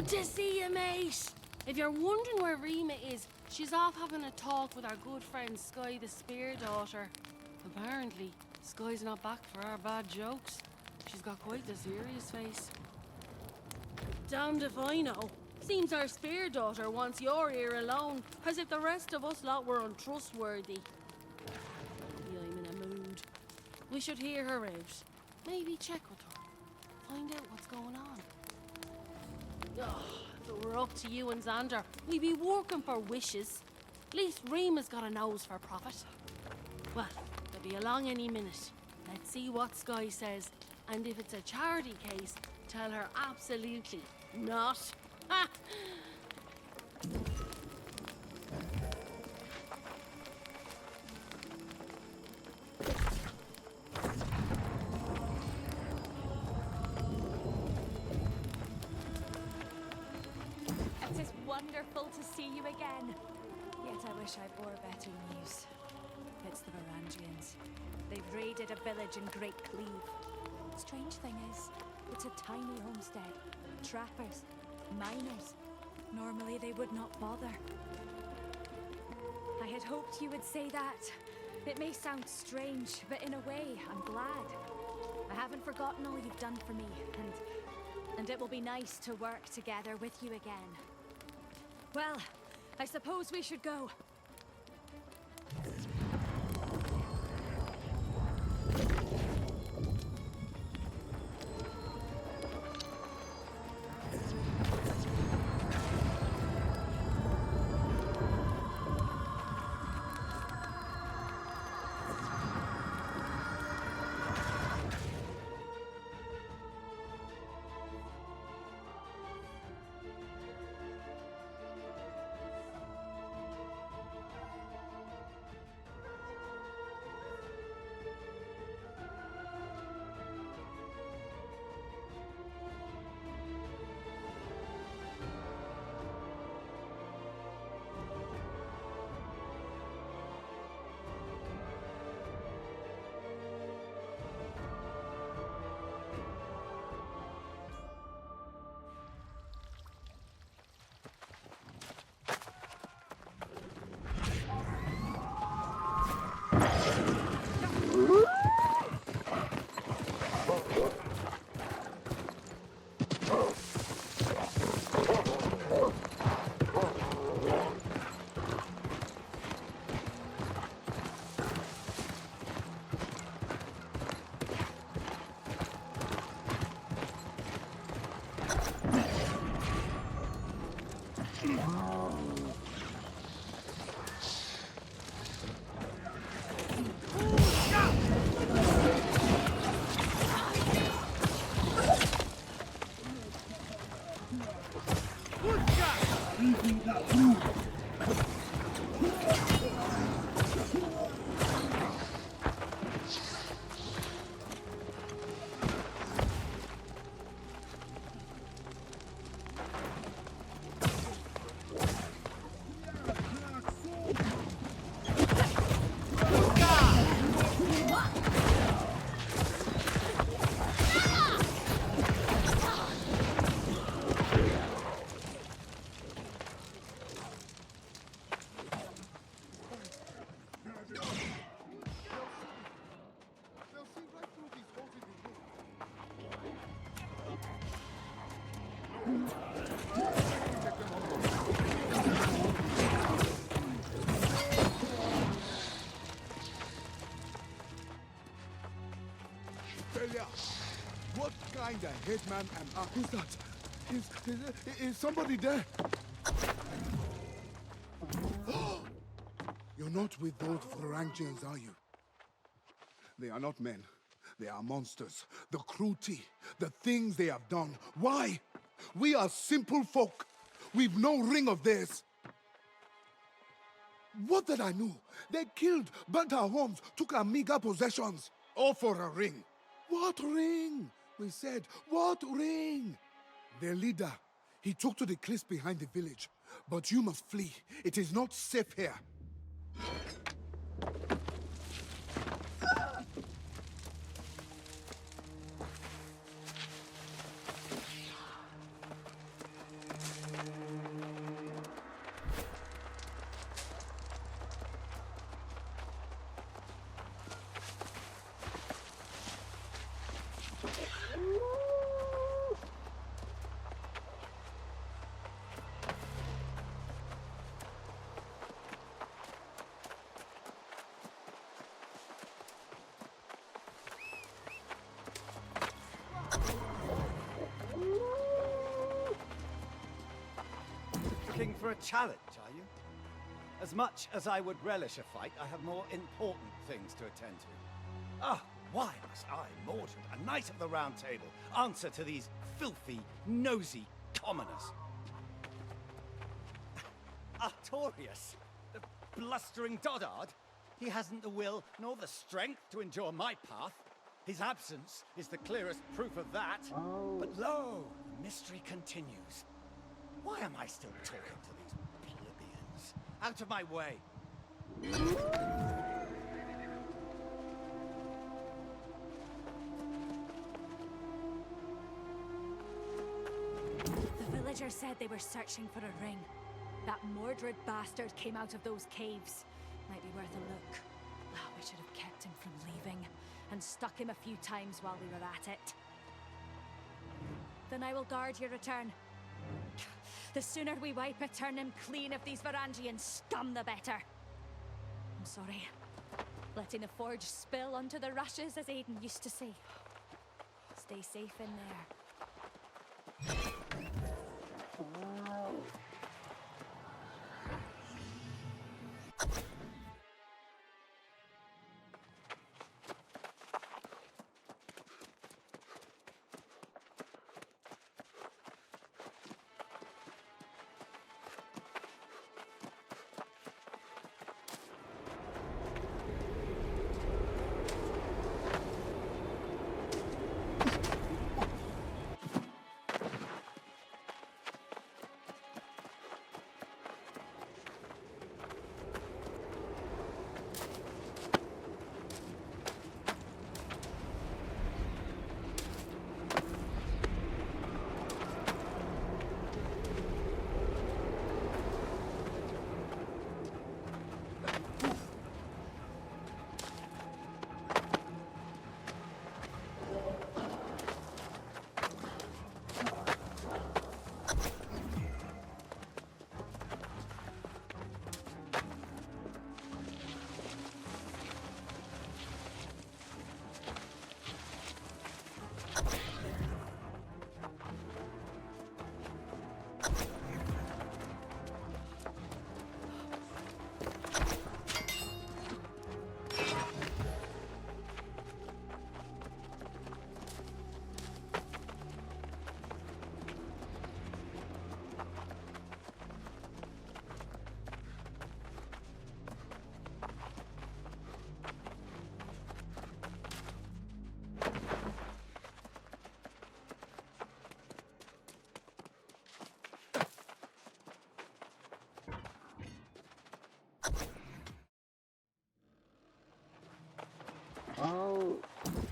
to see you, mate. If you're wondering where Rima is, she's off having a talk with our good friend Sky the Spear Daughter. Apparently, Sky's not back for our bad jokes. She's got quite the serious face. Damned if I know. Seems our Spear Daughter wants your ear alone, as if the rest of us lot were untrustworthy. Maybe I'm in a mood. We should hear her out. Maybe check with her. Find out what's going on. Oh, if it were up to you and Xander, we'd be working for wishes. At least Rima's got a nose for profit. Well, they'll be along any minute. Let's see what Sky says. And if it's a charity case, tell her absolutely not. Ha! It is wonderful to see you again. Yet I wish I bore better news. It's the Varangians. They've raided a village in Great Cleave. Strange thing is, it's a tiny homestead. Trappers, miners. Normally they would not bother. I had hoped you would say that. It may sound strange, but in a way, I'm glad. I haven't forgotten all you've done for me, and it will be nice to work together with you again. Well, I suppose we should go. What kind of hitman am I? Who's that? Is somebody there? You're not with those Varangians, are you? They are not men. They are monsters. The cruelty, the things they have done. Why? We are simple folk. We've no ring of theirs. What did I know? They killed, burnt our homes, took our meager possessions. All for a ring. What ring? We said, what ring? Their leader, he took to the cliffs behind the village. But you must flee. It is not safe here. for a challenge, are you? As much as I would relish a fight, I have more important things to attend to. Ah, why must I, Mordred, a knight of the Round Table, answer to these filthy, nosy commoners? Artorius, the blustering dotard? He hasn't the will nor the strength to endure my path. His absence is the clearest proof of that. But lo, the mystery continues. Why am I still talking to these plebeians? Out of my way! The villagers said they were searching for a ring. That Mordred bastard came out of those caves. Might be worth a look. Oh, we should have kept him from leaving, and stuck him a few times while we were at it. Then I will guard your return. The sooner we wipe a turning clean of these Varangian scum, the better. I'm sorry. Letting the forge spill onto the rushes, as Aiden used to say. Stay safe in there.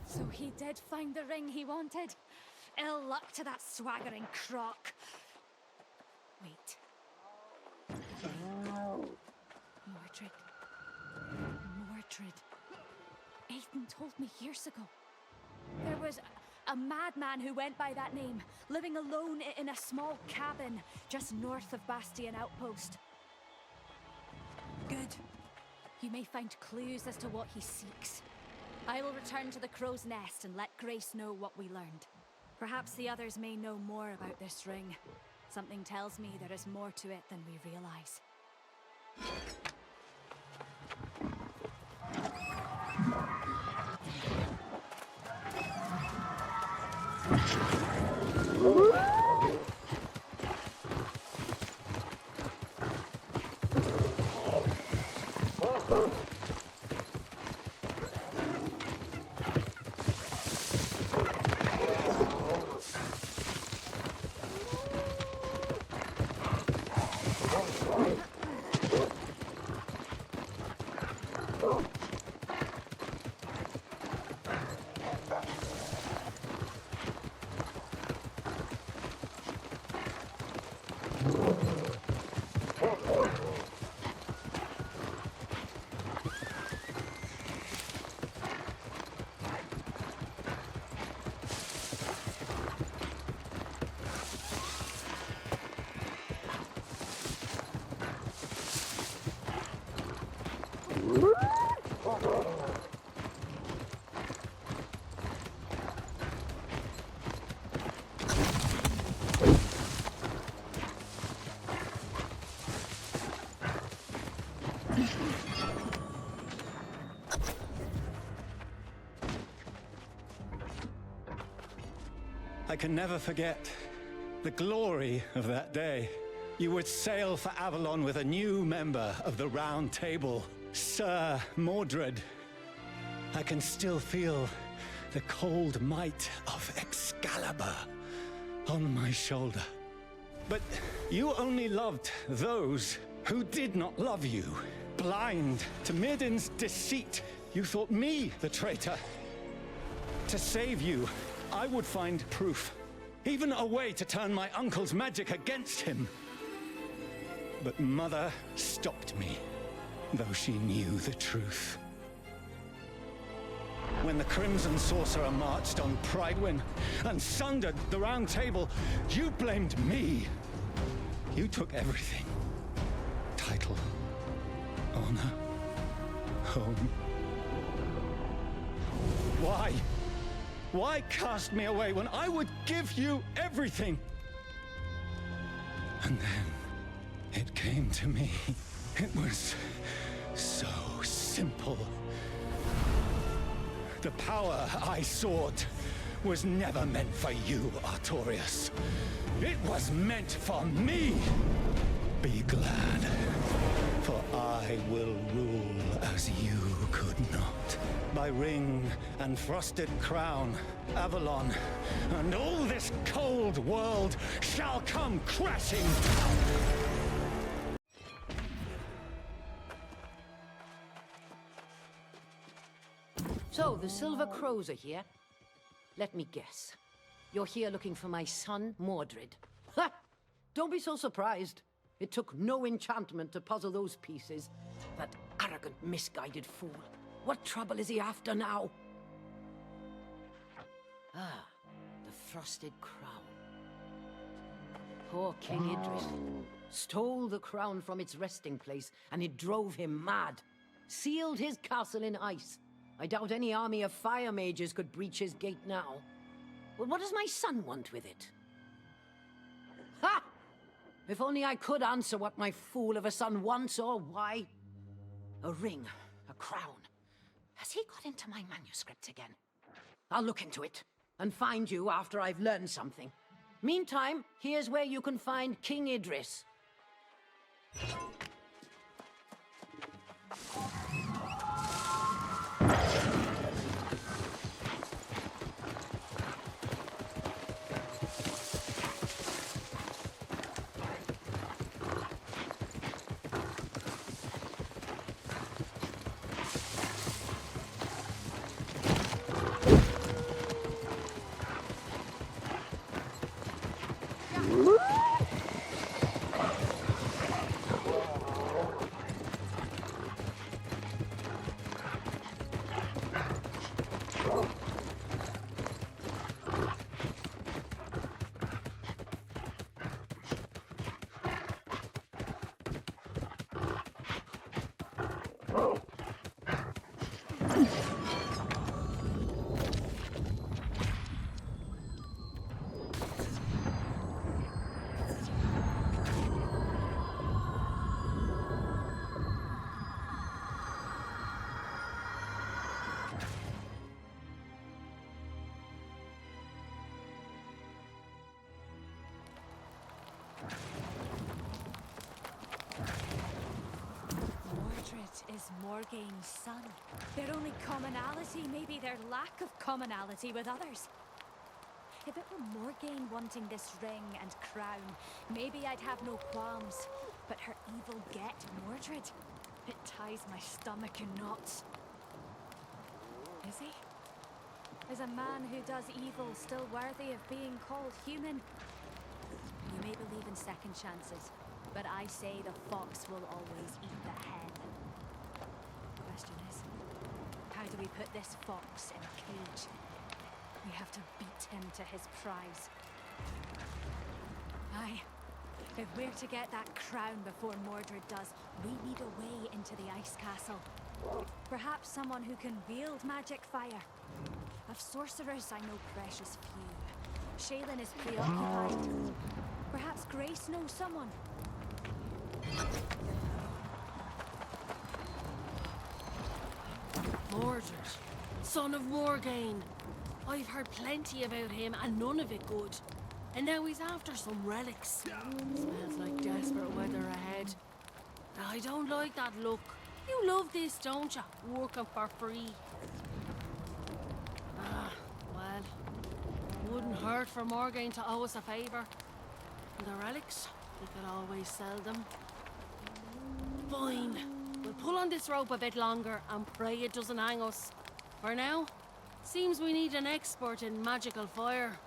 So he did find the ring he wanted. Ill luck to that swaggering crock. Wait. Mordred. Mordred. Aiden told me years ago. There was a madman who went by that name, living alone in a small cabin just north of Bastion Outpost. Good. You may find clues as to what he seeks. I will return to the Crow's Nest and let Grace know what we learned. Perhaps the others may know more about this ring. Something tells me there is more to it than we realize. I can never forget the glory of that day. You would sail for Avalon with a new member of the Round Table, Sir Mordred. I can still feel the cold might of Excalibur on my shoulder. But you only loved those who did not love you. Blind to Mirden's deceit, you thought me the traitor. To save you, I would find proof, even a way to turn my uncle's magic against him. But Mother stopped me, though she knew the truth. When the Crimson Sorcerer marched on Pridewind and sundered the Round Table, you blamed me. You took everything. Title, honor, home. Why? Why cast me away when I would give you everything? And then it came to me. It was so simple. The power I sought was never meant for you, Artorias. It was meant for me. Be glad, for I will rule as you could not. By ring and frosted crown, Avalon, and all this cold world shall come crashing down. So, the Silver Crows are here. Let me guess. You're here looking for my son, Mordred. Ha! Don't be so surprised. It took no enchantment to puzzle those pieces. That arrogant, misguided fool. What trouble is he after now? Ah, the Frosted Crown. Poor King Idris. Stole the crown from its resting place, and it drove him mad. Sealed his castle in ice. I doubt any army of fire mages could breach his gate now. Well, what does my son want with it? Ha! If only I could answer what my fool of a son wants or why. A ring, a crown. Has he got into my manuscript again? I'll look into it and find you after I've learned something. Meantime, here's where you can find King Idris. Is Morgaine's son. Their only commonality may be their lack of commonality with others. If it were Morgaine wanting this ring and crown, maybe I'd have no qualms. But her evil get, Mordred, it ties my stomach in knots. Is he? Is a man who does evil still worthy of being called human? You may believe in second chances, but I say the fox will always eat the hen. Question is, how do we put this fox in a cage? We have to beat him to his prize. Aye, if we're to get that crown before Mordred does, we need a way into the ice castle. Perhaps someone who can wield magic fire. Of sorcerers, I know precious few. Shaylin is preoccupied. Perhaps Grace knows someone. murdered. Son of Morgaine. I've heard plenty about him and none of it good. And now he's after some relics. Smells like desperate weather ahead. I don't like that look. You love this, don't you? Working for free. Ah, well, wouldn't hurt for Morgaine to owe us a favour. The relics, we could always sell them. Fine. We'll pull on this rope a bit longer and pray it doesn't hang us. For now, seems we need an expert in magical fire.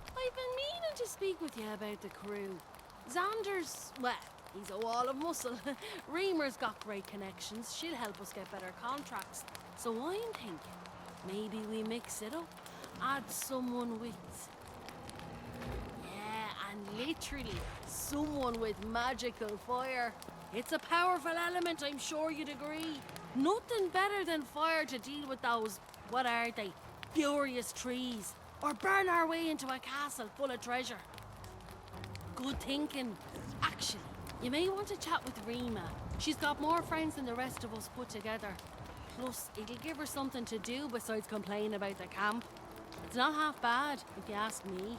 I've been meaning to speak with you about the crew. Xander's, well, he's a wall of muscle. Reamer's got great connections. She'll help us get better contracts. So I'm thinking, maybe we mix it up. Add someone with... Yeah, and literally, someone with magical fire. It's a powerful element, I'm sure you'd agree. Nothing better than fire to deal with those, what are they, furious trees. Or burn our way into a castle full of treasure. Good thinking. Actually, you may want to chat with Rima. She's got more friends than the rest of us put together. Plus, it'll give her something to do besides complain about the camp. It's not half bad, if you ask me.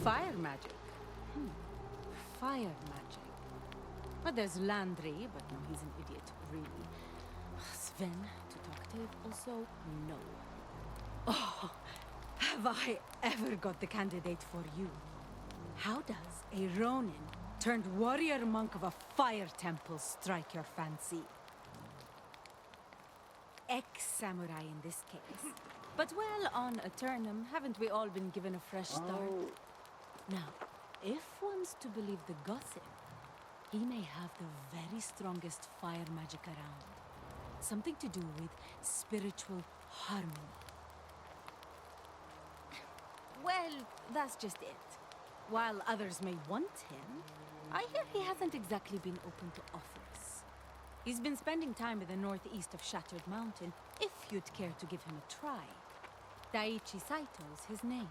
Fire magic. Fire magic. Well, there's Landry, but no, he's an idiot, really. Sven, too talkative, also no. Oh, have I ever got the candidate for you? How does a Ronin turned warrior monk of a fire temple strike your fancy? Ex-samurai in this case. But well, on Eternum, haven't we all been given a fresh start? Now, if one's to believe the gossip, he may have the very strongest fire magic around. Something to do with spiritual harmony. Well, that's just it. While others may want him, I hear he hasn't exactly been open to offers. He's been spending time in the northeast of Shattered Mountain, if you'd care to give him a try. Daiichi Saito's his name.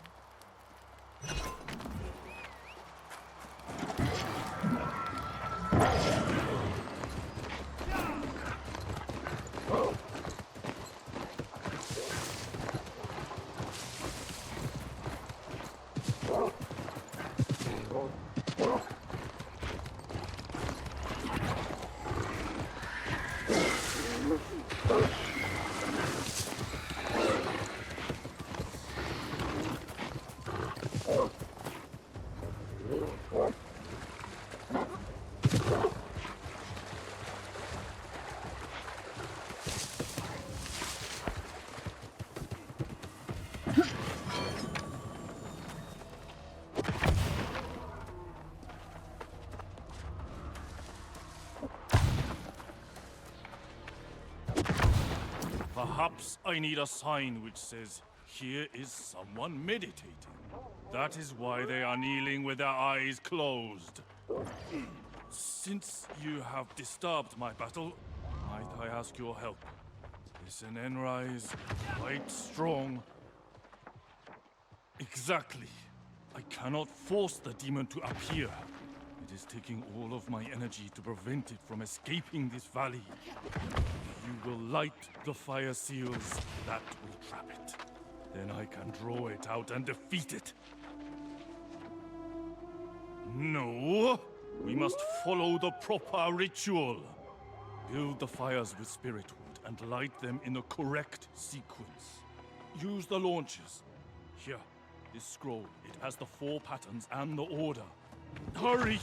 Perhaps I need a sign which says, here is someone meditating. That is why they are kneeling with their eyes closed. Since you have disturbed my battle, might I ask your help? Listen, Enrise, quite strong. Exactly. I cannot force the demon to appear. It is taking all of my energy to prevent it from escaping this valley. You will light the fire seals, that will trap it. Then I can draw it out and defeat it. No! We must follow the proper ritual. Build the fires with spirit wood and light them in the correct sequence. Use the launchers. Here, this scroll. It has the 4 patterns and the order. Hurry!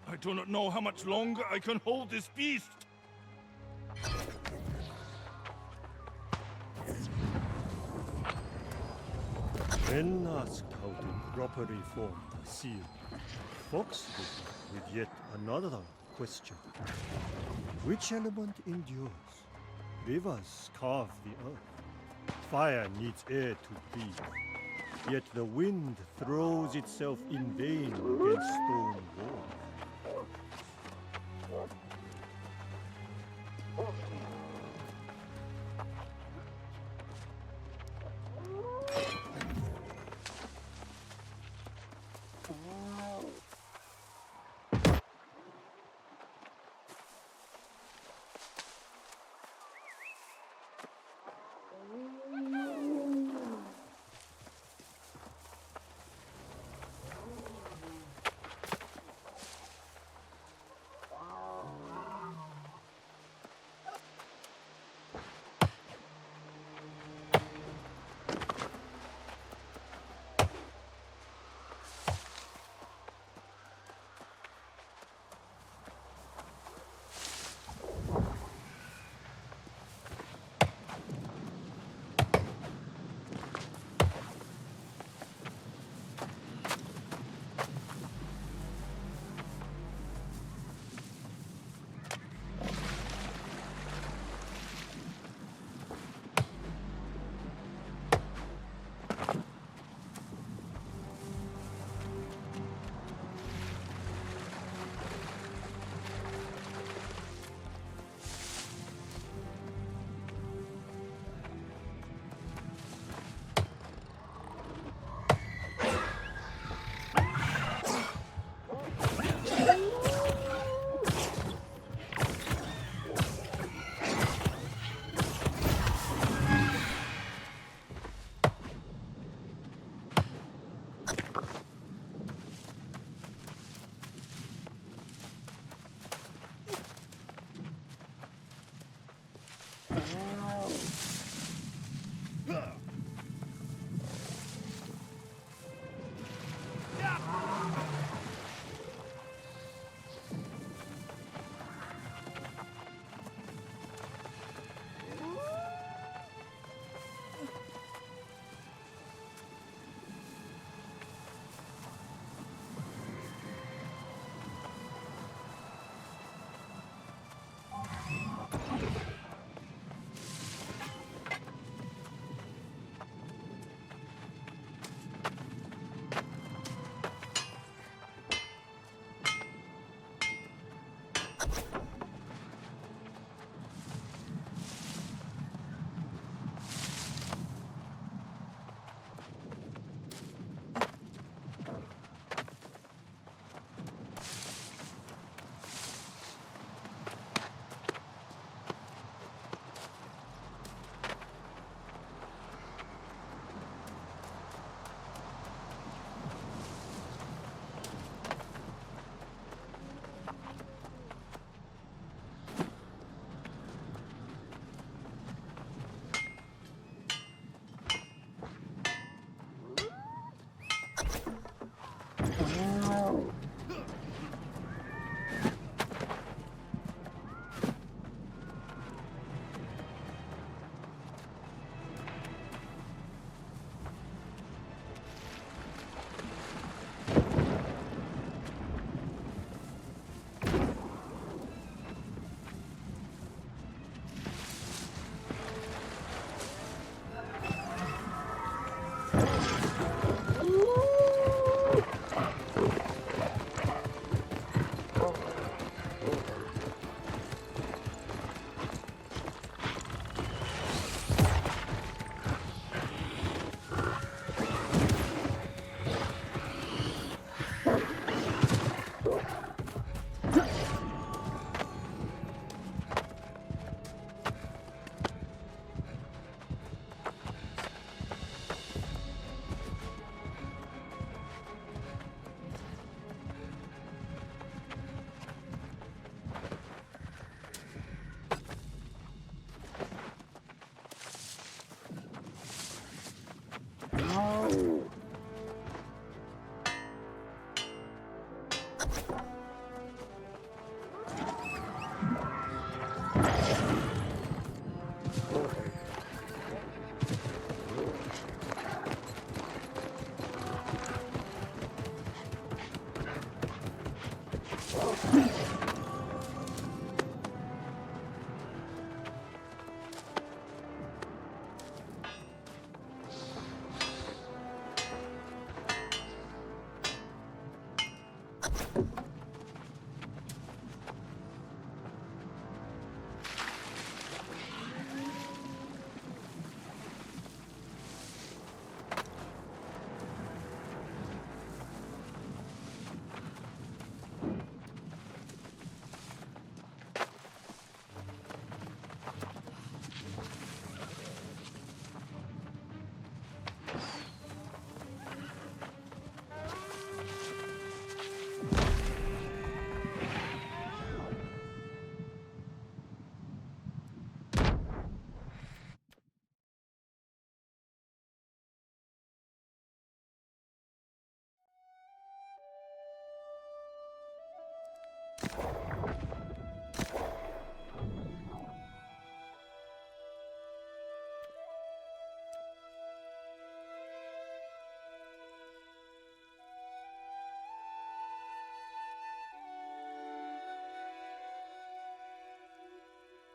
I do not know how much longer I can hold this beast! When asked how to properly form the seal, Fox did with yet another question. Which element endures? Rivers carve the earth. Fire needs air to breathe. Yet the wind throws itself in vain against stone walls.